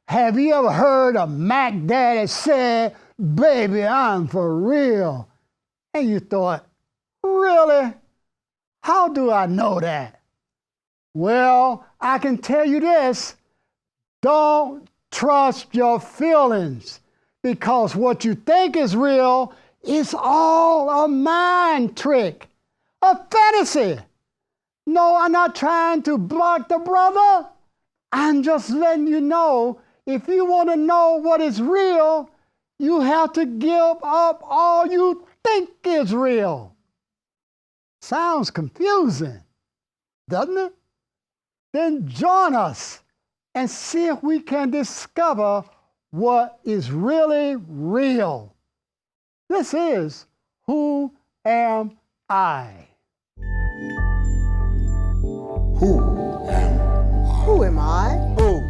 Have you ever heard a Mac Daddy say, baby, I'm for real? And you thought, really? How do I know that? Well, I can tell you this. Don't trust your feelings, because what you think is real is all a mind trick, a fantasy. No, I'm not trying to block the brother. I'm just letting you know, if you want to know what is real, you have to give up all you think is real. Sounds confusing, doesn't it? Then join us and see if we can discover what is really real. This is Who Am I? Who am I? Who am I? Who?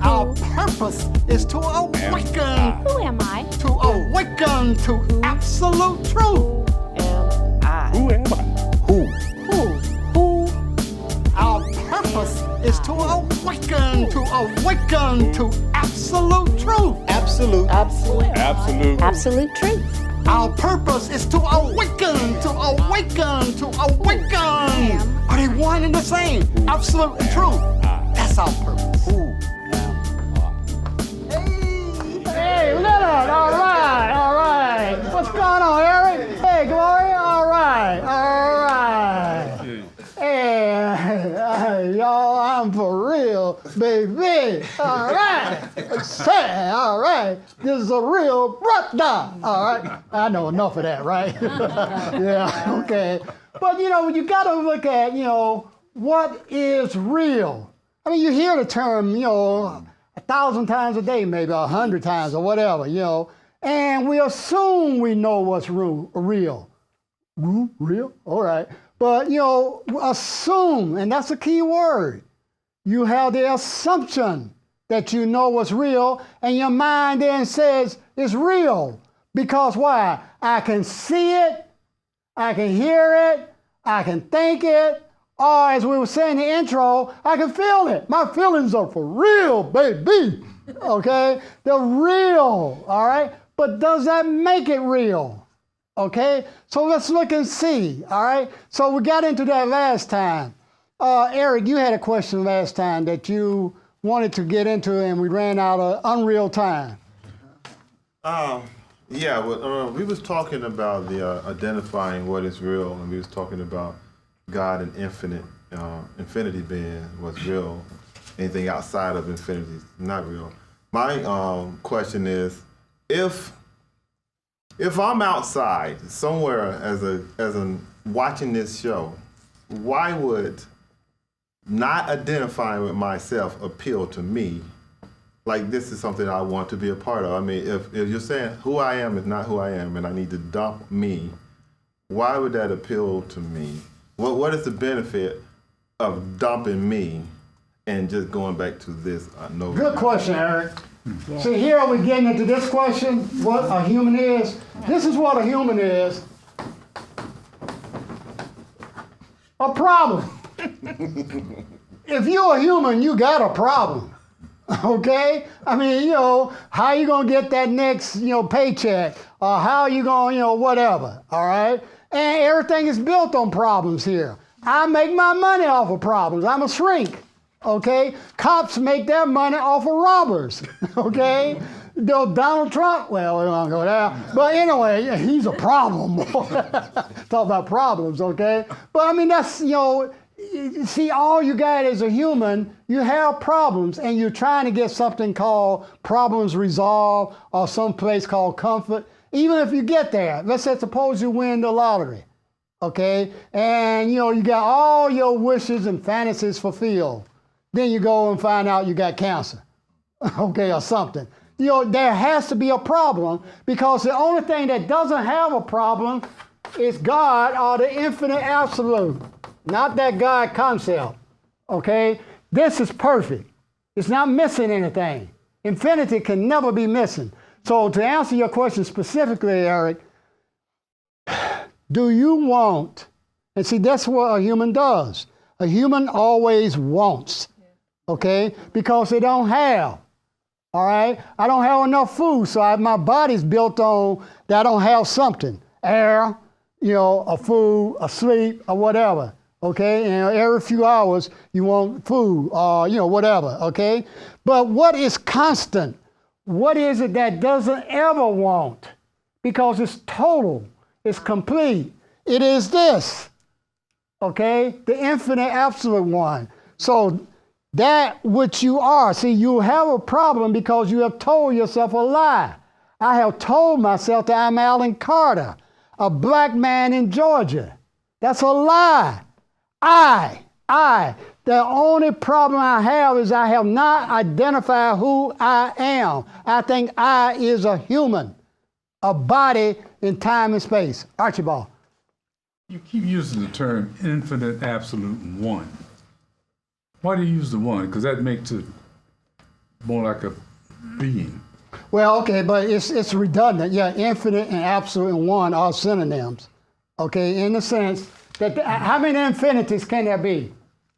Our purpose is to awaken. Who am I? To awaken to absolute truth. Am I? Who am I? Who? Our purpose is to awaken to absolute truth. Absolute. Absolute. Absolute. Absolute truth. Our purpose is to awaken. Are they one and the same? Absolute and truth. That's our purpose. Who am I? Hey, Leonard, all right. What's going on, Eric? Hey, Gloria, all right. Hey, y'all, I'm for real, baby. All right. Say, all right. This is a real brother. All right. I know enough of that, right? Yeah, okay. But, you got to look at, what is real. I mean, you hear the term, 1,000 times a day, maybe 100 times or whatever, and we assume we know what's real. Real? All right. But, assume, and that's a key word. You have the assumption that you know what's real, and your mind then says it's real. Because why? I can see it, I can hear it, I can think it, or as we were saying in the intro, I can feel it. My feelings are for real, baby. Okay? They're real, all right? But does that make it real? Okay, so let's look and see, all right? So we got into that last time. Eric, you had a question last time that you wanted to get into, and we ran out of unreal time. We was talking about the identifying what is real, and we was talking about God and infinity being what's real. Anything outside of infinity is not real. My question is, if I'm outside somewhere as a watching this show, why would not identifying with myself appeal to me? Like this is something I want to be a part of. I mean, if you're saying who I am is not who I am and I need to dump me, why would that appeal to me? What is the benefit of dumping me and just going back to this? Good question, Eric. Yeah. See, here are we getting into this question, what a human is. This is what a human is. A problem. If you're a human, you got a problem. Okay? I mean, how you going to get that next, paycheck? Or how you going, whatever. All right? And everything is built on problems here. I make my money off of problems. I'm a shrink. Okay? Cops make their money off of robbers. Okay? Donald Trump, well, we don't go there. But anyway, he's a problem. Talk about problems, okay? But I mean, that's, see, all you got as a human, you have problems, and you're trying to get something called problems resolved or some place called comfort. Even if you get there, let's say, suppose you win the lottery, okay? And, you got all your wishes and fantasies fulfilled. Then you go and find out you got cancer, okay, or something. There has to be a problem, because the only thing that doesn't have a problem is God, or the infinite absolute, not that God concept, okay? This is perfect. It's not missing anything. Infinity can never be missing. So to answer your question specifically, Eric, do you want, and see, that's what a human does. A human always wants, okay? Because they don't have. All right? I don't have enough food, so my body's built on that I don't have something. Air, a food, a sleep, or whatever. Okay? And every few hours, you want food, or, whatever. Okay? But what is constant? What is it that doesn't ever want? Because it's total, it's complete. It is this. Okay? The infinite absolute one. So that which you are, see, you have a problem because you have told yourself a lie. I have told myself that I'm Alan Carter, a black man in Georgia. That's a lie. The only problem I have is I have not identified who I am. I think I is a human, a body in time and space. Archibald. You keep using the term infinite, absolute, and one. Why do you use the one? Because that makes it more like a being. Well, okay, but it's redundant. Yeah, infinite and absolute and one are synonyms. Okay, in the sense that how many infinities can there be?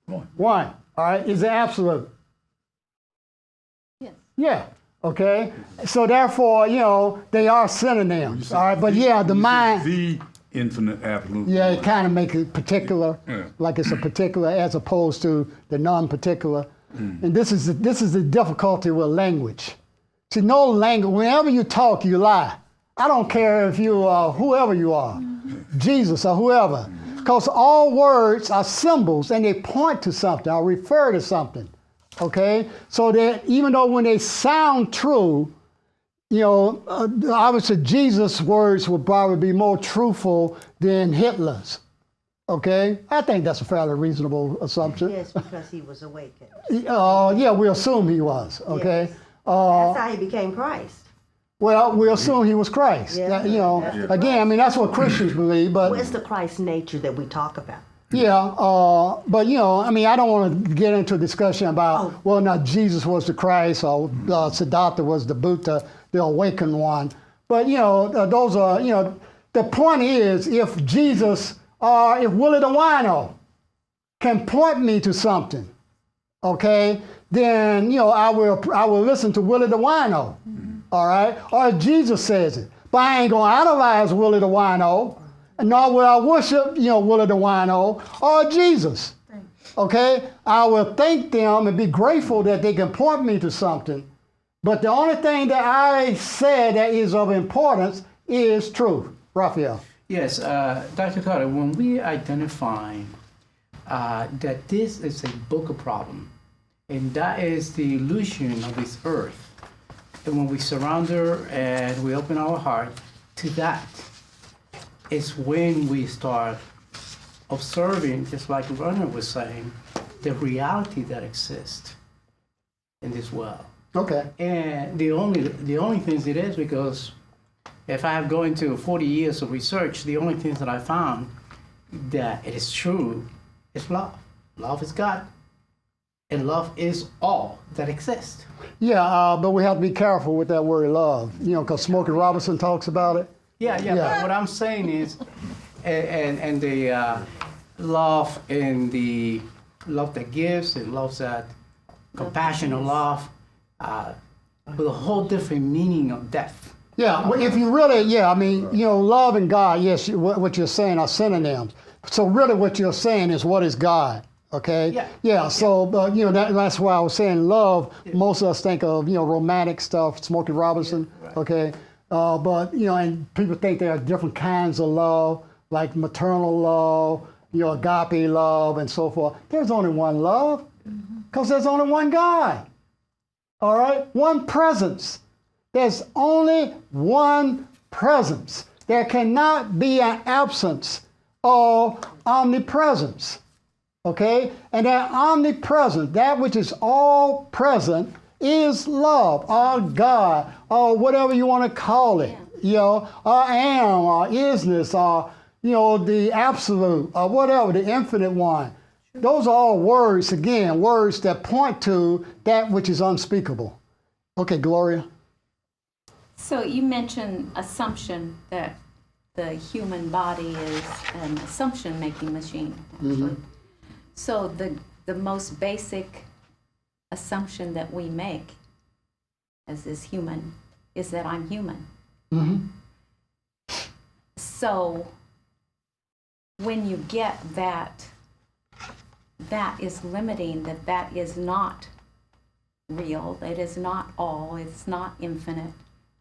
One. One. All right, is it absolute? Yes. Yeah. Okay. So therefore, they are synonyms. All right, but yeah, the mind. The infinite, absolute. Yeah, one. it kind of makes it particular, Yeah. like it's a particular as opposed to the non-particular. And this is the difficulty with language. See, no language. Whenever you talk, you lie. I don't care if you are whoever you are, Jesus or whoever, because all words are symbols and they point to something or refer to something. Okay, so that even though when they sound true, obviously Jesus' words would probably be more truthful than Hitler's. Okay, I think that's a fairly reasonable assumption. Yes, because he was awakened. Yeah, we assume he was. Okay. Yes. That's how he became Christ. Well, we assume he was Christ. Yeah. Again, I mean that's what Christians believe, but Where's the Christ nature that we talk about? yeah, but I mean, I don't want to get into a discussion about well, not Jesus was the Christ or Siddhartha was the Buddha, the awakened one. But those are the point is if Jesus or if Willie the Wino can point me to something, okay, then I will listen to Willie the Wino, all right, or if Jesus says it. But I ain't gonna idolize Willie the Wino. Nor will I worship, Willie the Wino or Jesus. Okay? I will thank them and be grateful that they can point me to something. But the only thing that I said that is of importance is truth. Raphael. Yes, Dr. Carter, when we identify that this is a book of problem, and that is the illusion of this earth, and when we surround her and we open our heart to that, it's when we start observing, just like Werner was saying, the reality that exists in this world. Okay. And the only things it is, because if I have gone to 40 years of research, the only things that I found that it is true is love. Love is God, and love is all that exists. Yeah, but we have to be careful with that word love, because Smokey Robinson talks about it. Yeah. But what I'm saying is, and the love and the love that gives and love that compassionate love, with a whole different meaning of depth. Yeah, well, if you really, I mean, love and God, yes, what you're saying are synonyms. So really what you're saying is what is God, okay? Yeah, so, that's why I was saying love, most of us think of, romantic stuff, Smokey Robinson, okay? But, and people think there are different kinds of love, like maternal love, agape love, and so forth. There's only one love, because there's only one God, all right? One presence. There's only one presence. There cannot be an absence of omnipresence, okay? And that omnipresence, that which is all present, is love, or God, or whatever you want to call it, or am, or isness, or, the absolute, or whatever, the infinite one. Those are all words, again, words that point to that which is unspeakable. Okay, Gloria. So you mentioned assumption that the human body is an assumption-making machine, actually. So the most basic assumption that we make as this human is that I'm human. Mm-hmm. So when you get that, that is limiting, that is not real, it is not all, it's not infinite,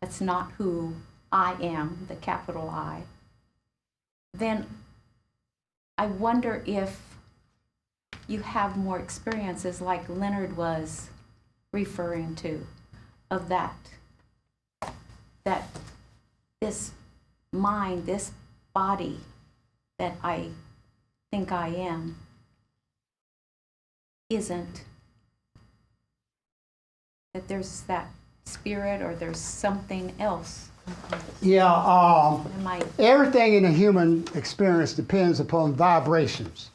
that's not who I am, the capital I, then I wonder if you have more experiences like Leonard was referring to, of that this mind, this body that I think I am, isn't, that there's that spirit or there's something else. Yeah, Am I, everything in the human experience depends upon vibrations,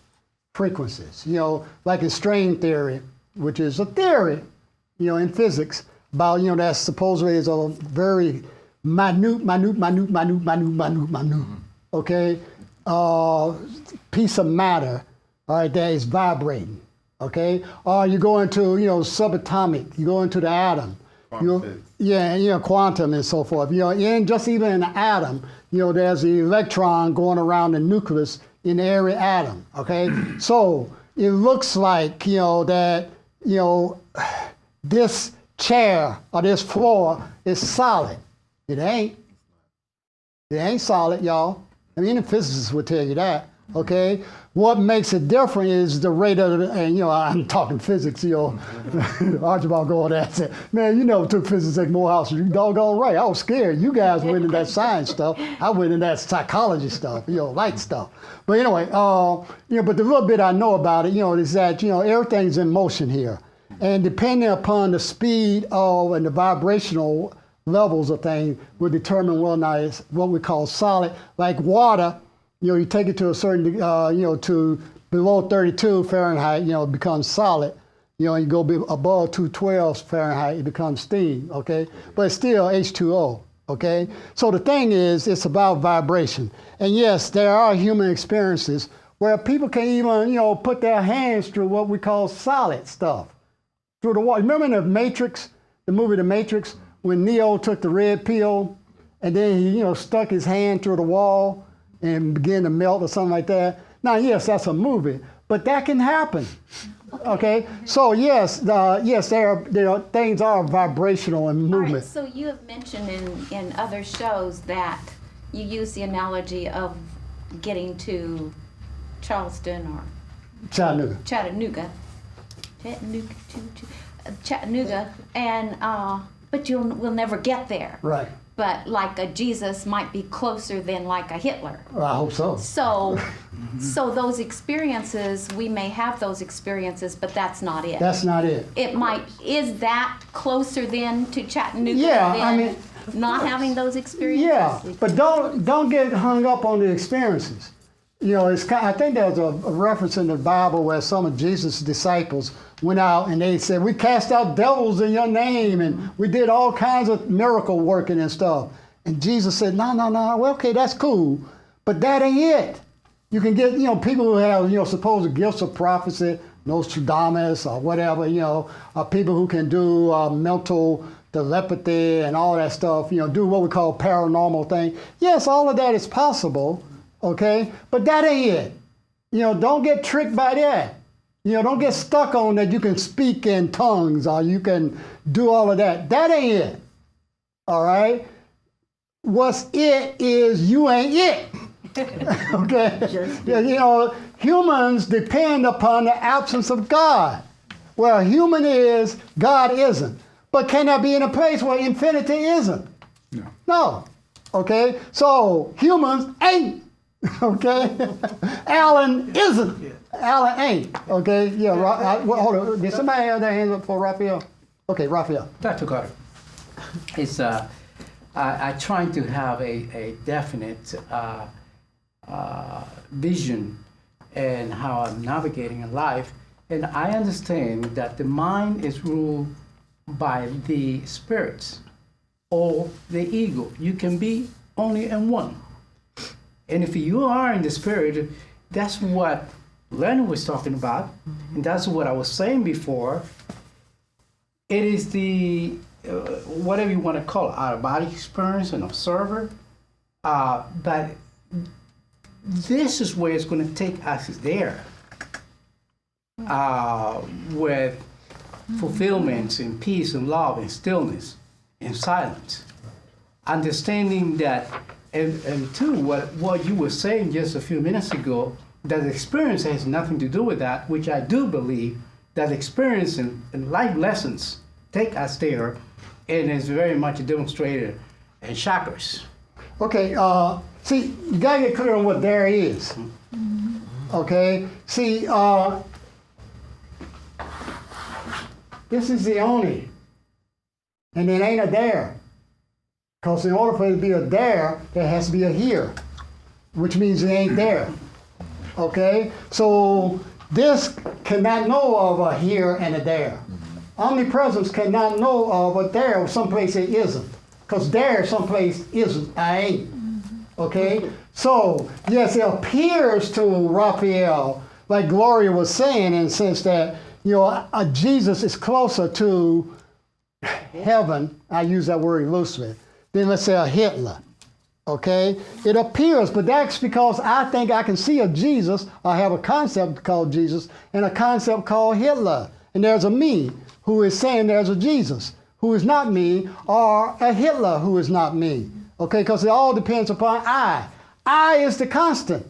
frequencies. You know, like in string theory, which is a theory, you know, in physics, about, you know, that supposedly is a very minute, okay, piece of matter, all right, that is vibrating, okay? Or you go into, you know, subatomic, you go into the atom. Yeah, you know, quantum and so forth. You know, and just even in an atom, you know, there's the electron going around the nucleus in every atom, okay? So it looks like, you know, that, you know, this chair or this floor is solid. It ain't. It ain't solid, y'all. I mean, the physicists would tell you that, okay? What makes it different is the rate of, and you know, I'm talking physics, you know. Archibald going there and said, man, you never took physics at Morehouse. You doggone right. I was scared. You guys went into that science stuff. I went into that psychology stuff, you know, light stuff. But anyway, you know, but the little bit I know about it, you know, is that, you know, everything's in motion here. And depending upon the speed of and the vibrational levels of things will determine whether or not it's what we call solid, like water. You know, you take it to a certain, you know, to below 32 Fahrenheit, you know, it becomes solid. You know, you go above 212 Fahrenheit, it becomes steam, okay? But it's still H2O, okay? So the thing is, it's about vibration. And yes, there are human experiences where people can even, you know, put their hands through what we call solid stuff, through the wall. Remember in The Matrix, the movie The Matrix, when Neo took the red pill and then he, you know, stuck his hand through the wall and began to melt or something like that. Now, yes, that's a movie, but that can happen. Okay, so yes, yes, things are vibrational and movement. all right, so you have mentioned in other shows that you use the analogy of getting to Charleston or Chattanooga, and but we'll never get there. Right. But like a Jesus might be closer than like a Hitler. Well, I hope so. So, so those experiences, we may have those experiences, but that's not it. That's not it. It might, is that closer then to Chattanooga Yeah, than I mean, not having those experiences? Yeah, but don't get hung up on the experiences. You know, it's kind, I think there's a reference in the Bible where some of Jesus' disciples went out and they said, we cast out devils in your name and we did all kinds of miracle working and stuff. And Jesus said, no, well, okay, that's cool, but that ain't it. You can get, you know, people who have, you know, supposed gifts of prophecy, Nostradamus or whatever, you know, people who can do mental telepathy and all that stuff, you know, do what we call paranormal thing. Yes, all of that is possible. Okay, but that ain't it. You know, don't get tricked by that. You know, don't get stuck on that you can speak in tongues or you can do all of that. That ain't it. All right? What's it is you ain't it. Okay? Yeah, you know, humans depend upon the absence of God. Where a human is, God isn't. But can that be in a place where infinity isn't? No. No. Okay? So humans ain't. Okay, Allen isn't. Allen ain't. Okay, yeah. Hold on. Did somebody have their hands up for Raphael? Okay, Raphael. Dr. Carter, it's I trying to have a definite vision and how I'm navigating in life, and I understand that the mind is ruled by the spirits or the ego. You can be only in one. And if you are in the spirit, that's what Leonard was talking about, and that's what I was saying before. It is the whatever you want to call it, out of body experience, an observer. But this is where it's going to take us there with fulfillments and peace and love and stillness and silence. Understanding that, and two, what you were saying just a few minutes ago, that experience has nothing to do with that, which I do believe that experience and life lessons take us there, and is very much demonstrated in chakras. Okay, see, you gotta get clear on what there is. Okay, see, this is the only, and it ain't a there. Because in order for it to be a there has to be a here, which means it ain't there. Okay, so this cannot know of a here and a there. Omnipresence cannot know of a there someplace it isn't. Because there someplace isn't, I ain't. Okay, so yes, it appears to Raphael, like Gloria was saying, in the sense that, you know, Jesus is closer to heaven, I use that word loosely, than let's say a Hitler. Okay, it appears, but that's because I think I can see a Jesus. I have a concept called Jesus and a concept called Hitler. And there's a me who is saying there's a Jesus who is not me, or a Hitler who is not me. Okay, because it all depends upon I. I is the constant.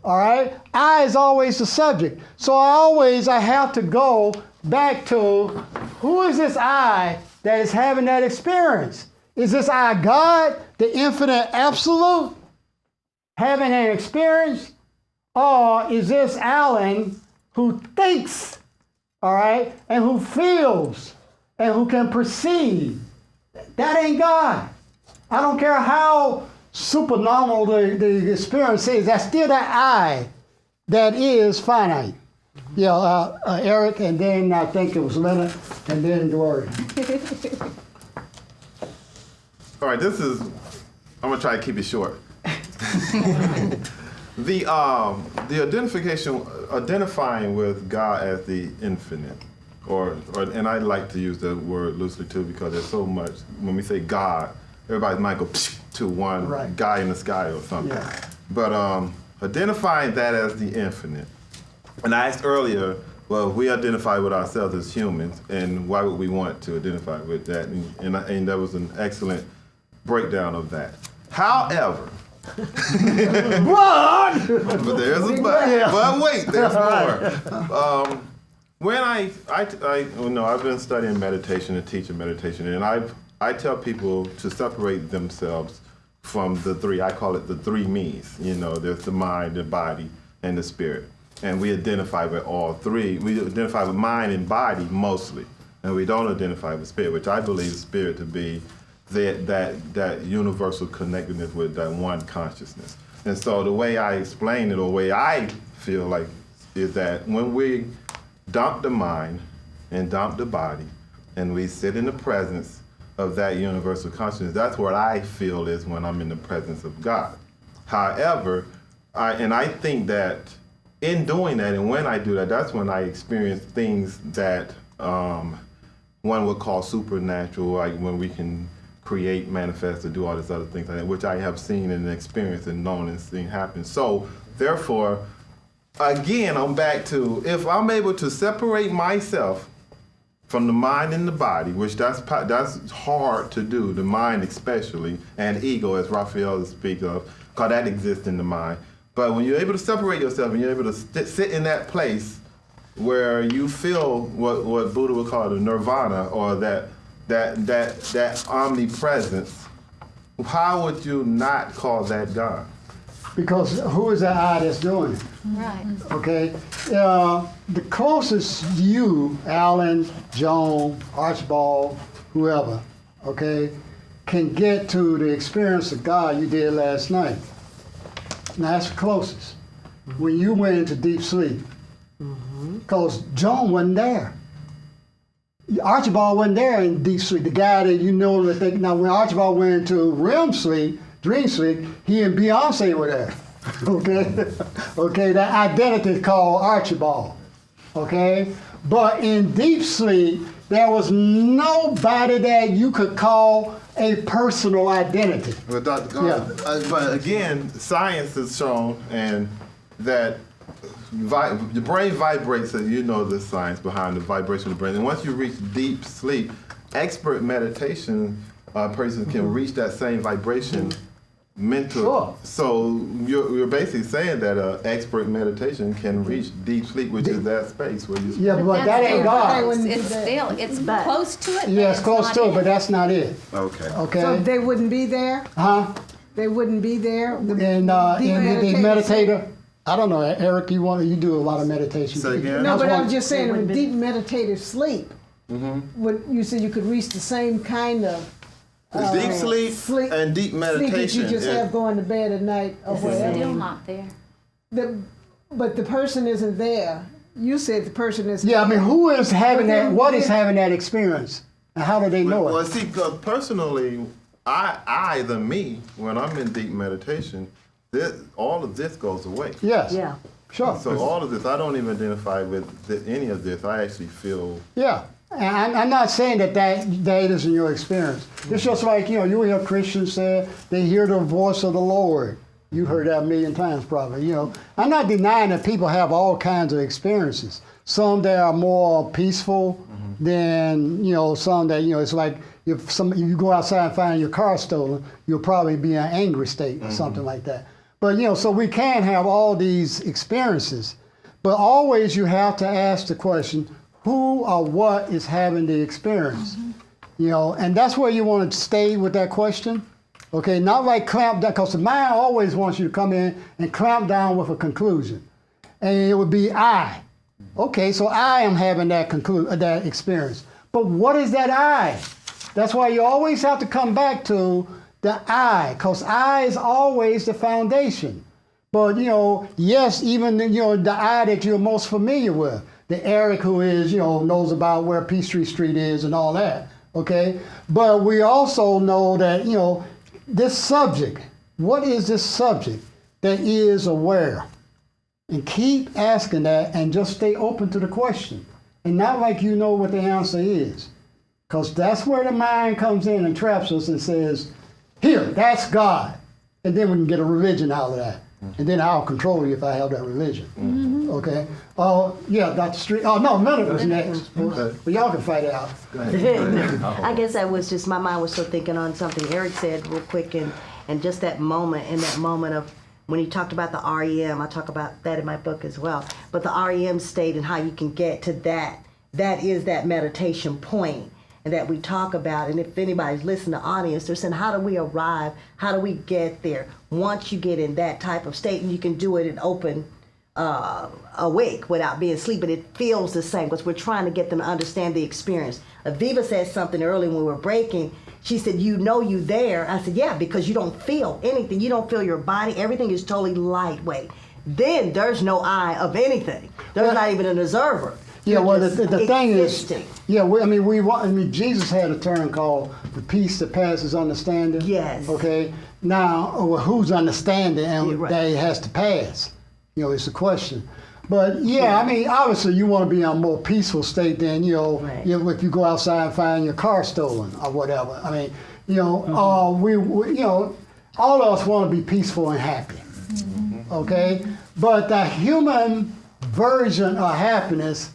All right, I is always the subject. So I have to go back to who is this I that is having that experience? Is this I God, the infinite absolute, having an experience? Or is this Allen who thinks, all right, and who feels, and who can perceive? That ain't God. I don't care how supernormal the experience is, that's still that I that is finite. Yeah, Eric, and then I think it was Leonard, and then Gloria. All right, I'm gonna try to keep it short. The identifying with God as the infinite, and I like to use the word loosely too, because there's so much, when we say God, everybody might go to one right. guy in the sky or something. Yeah. But identifying that as the infinite, and I asked earlier, well, if we identify with ourselves as humans, and why would we want to identify with that? And that was an excellent breakdown of that. However, What? but there's a but. Yeah. But wait, there's more. When I've been studying meditation and teaching meditation, and I tell people to separate themselves from the three. I call it the three me's. You know, there's the mind, the body, and the spirit. And we identify with all three. We identify with mind and body mostly, and we don't identify with spirit, which I believe spirit to be that universal connectedness with that one consciousness. And so the way I explain it, or the way I feel like, is that when we dump the mind and dump the body, and we sit in the presence of that universal consciousness, that's what I feel is when I'm in the presence of God. However, I think that in doing that, and when I do that, that's when I experience things that one would call supernatural, like when we can create, manifest, or do all these other things like that, which I have seen and experienced and known and seen happen. So therefore, again, I'm back to, if I'm able to separate myself from the mind and the body, which that's hard to do, the mind especially, and ego, as Raphael speaks of, because that exists in the mind. But when you're able to separate yourself and you're able to sit in that place where you feel what Buddha would call the nirvana, or that omnipresence, how would you not call that God? Because who is that I that's doing it? Right. Okay, the closest you, Alan, Joan, Archibald, whoever, okay, can get to the experience of God you did last night. Now that's the closest. When you went into deep sleep, because Joan wasn't there. Archibald wasn't there in deep sleep. The guy that you know that they, now when Archibald went into REM sleep, dream sleep, he and Beyonce were there. Okay, okay, that identity is called Archibald. Okay, but in deep sleep, there was nobody that you could call a personal identity. Well, Dr. Carter, but again, science has shown and that the brain vibrates, and you know the science behind the vibration of the brain. And once you reach deep sleep, expert meditation person can reach that same vibration mental. Sure. So you're basically saying that expert meditation can reach deep sleep, which is that space where you. Yeah, but that ain't God. It's close to it. Yeah, but it's close not to it, but that's not it. Okay. Okay. So they wouldn't be there? Huh? They wouldn't be there? And the meditator. I don't know, Eric. You do a lot of meditation. Say again? No, but I was one- just saying, with deep meditative sleep, what you said you could reach the same kind of Deep sleep and deep sleep that meditation. you just have going to bed at night or Still whatever. not there. But the person isn't there. You said the person is. Yeah, I mean, who is having But that? then- What is having that experience, and how do they know Well, it? see, personally, me, when I'm in deep meditation, all of this goes away. Yes. Yeah. Sure. So all of this, I don't even identify with any of this. I actually feel. Yeah. And I'm not saying that isn't your experience. It's just like, you hear Christians say they hear the voice of the Lord. You heard that a million times probably, I'm not denying that people have all kinds of experiences. Some that are more peaceful than, some that, it's like if you go outside and find your car stolen, you'll probably be in an angry state or something like that. But, so we can have all these experiences, but always you have to ask the question, who or what is having the experience? And that's where you want to stay with that question. Okay, not like clamp down, because the mind always wants you to come in and clamp down with a conclusion. And it would be I. Okay, so I am having that experience. But what is that I? That's why you always have to come back to the I, because I is always the foundation. But, yes, even, the I that you're most familiar with, the Eric who is, knows about where Peachtree Street is and all that, okay? But we also know that, this subject, what is this subject that is aware? And keep asking that and just stay open to the question. And not like you know what the answer is. Because that's where the mind comes in and traps us and says, here, that's God. And then we can get a religion out of that. And then I'll control you if I have that religion. Okay? Yeah, Dr. Street. Oh, no, none of us next. Okay. But y'all can fight it out. I guess that was just, my mind was still thinking on something Eric said real quick, and just that moment, of when he talked about the REM, I talk about that in my book as well, but the REM state and how you can get to that is that meditation point and that we talk about. And if anybody's listening to the audience, they're saying, how do we arrive? How do we get there? Once you get in that type of state, and you can do it in open awake without being asleep, but it feels the same because we're trying to get them to understand the experience. Aviva said something early when we were breaking. She said, you there. I said, yeah, because you don't feel anything. You don't feel your body. Everything is totally lightweight. Then there's no I of anything. There's not even an observer. Yeah, You're well, just the thing is, existing. Jesus had a term called the peace that passes understanding. Yes. Okay. Now, who's understanding and Yeah, right. that it has to pass? It's a question. But yeah, obviously you want to be in a more peaceful state than Right. if you go outside and find your car stolen or whatever. We all of us want to be peaceful and happy. Okay, but the human version of happiness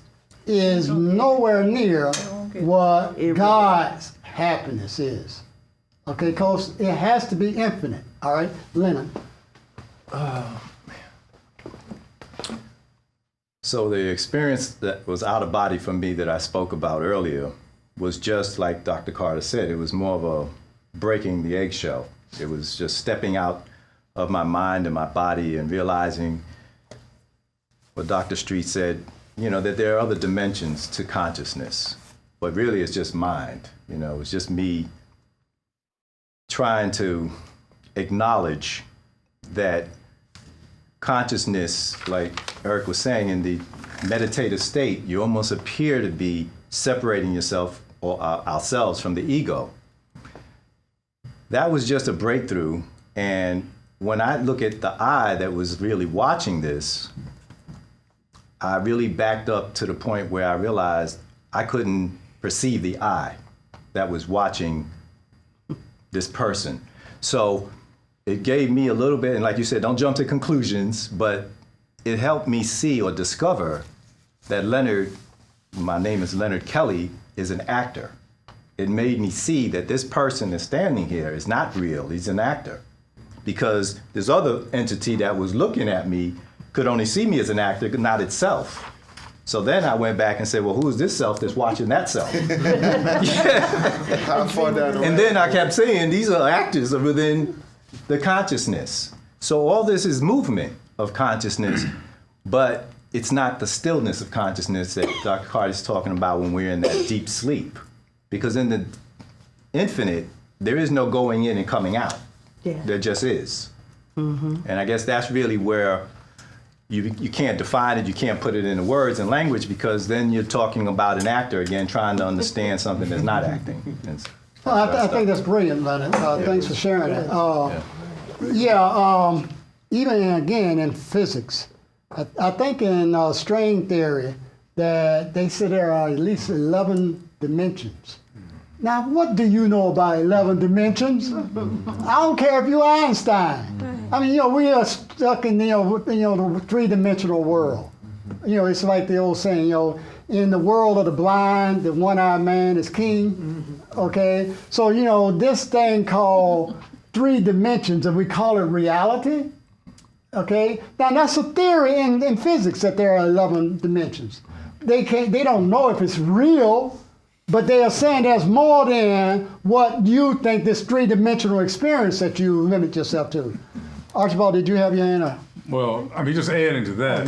is nowhere near what God's happiness is. Okay, because it has to be infinite. All right, Lennon. So the experience that was out of body for me that I spoke about earlier was just like Dr. Carter said. It was more of a breaking the eggshell. It was just stepping out of my mind and my body and realizing what Dr. Street said, that there are other dimensions to consciousness, but really it's just mind. It's just me trying to acknowledge that consciousness, like Eric was saying, in the meditative state, you almost appear to be separating yourself or ourselves from the ego. That was just a breakthrough. And when I look at the I that was really watching this, I really backed up to the point where I realized I couldn't perceive the I that was watching this person. So it gave me a little bit, and like you said, don't jump to conclusions, but it helped me see or discover that Leonard, my name is Leonard Kelly, is an actor. It made me see that this person that's standing here is not real, he's an actor. Because this other entity that was looking at me could only see me as an actor, not itself. So then I went back and said, well, who is this self that's watching that self? How far down the And then I kept saying, these are actors within the consciousness. So all this is movement of consciousness, but it's not the stillness of consciousness that Dr. Carter is talking about when we're in that deep sleep. Because in the infinite, there is no going in and coming out. Yeah. There just is. And I guess that's really where you can't define it, you can't put it into words and language, because then you're talking about an actor again trying to understand something that's not acting. Well, I think that's brilliant, Leonard. Thanks for sharing that. Even again in physics, I think in string theory that they say there are at least 11 dimensions. Now, what do you know about 11 dimensions? I don't care if you're Einstein. I mean, we are stuck in the three-dimensional world. It's like the old saying, in the world of the blind, the one-eyed man is king. Okay, so this thing called 3 dimensions, and we call it reality. Okay, now that's a theory in physics that there are 11 dimensions. They don't know if it's real, but they are saying there's more than what you think this 3-dimensional experience that you limit yourself to. Archibald, did you have your hand up? Well, I mean, just adding to that,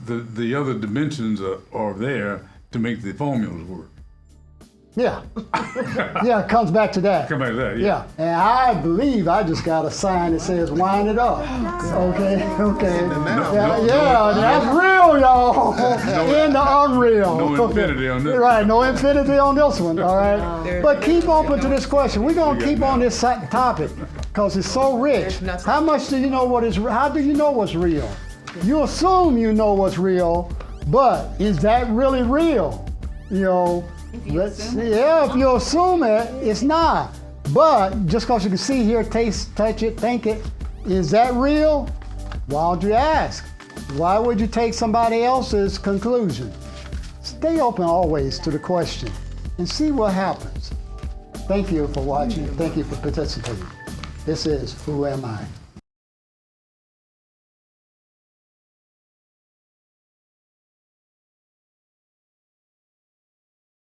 the other dimensions are there to make the formulas work. Yeah. Yeah, it comes back to that. Come back to that, Yeah, and I believe I just got a sign that says wind it up. Okay. That's real, y'all. In the unreal. No infinity on this. Right, no infinity on this one, all right? But keep open to this question. We're going to keep on this topic because it's so rich. How much do you know how do you know what's real? You assume you know what's real, but is that really real? If you assume it, it's not. But just because you can see, hear, taste, touch it, think it, is that real? Why would you ask? Why would you take somebody else's conclusion? Stay open always to the question and see what happens. Thank you for watching. Thank you for participating. This is Who Am I?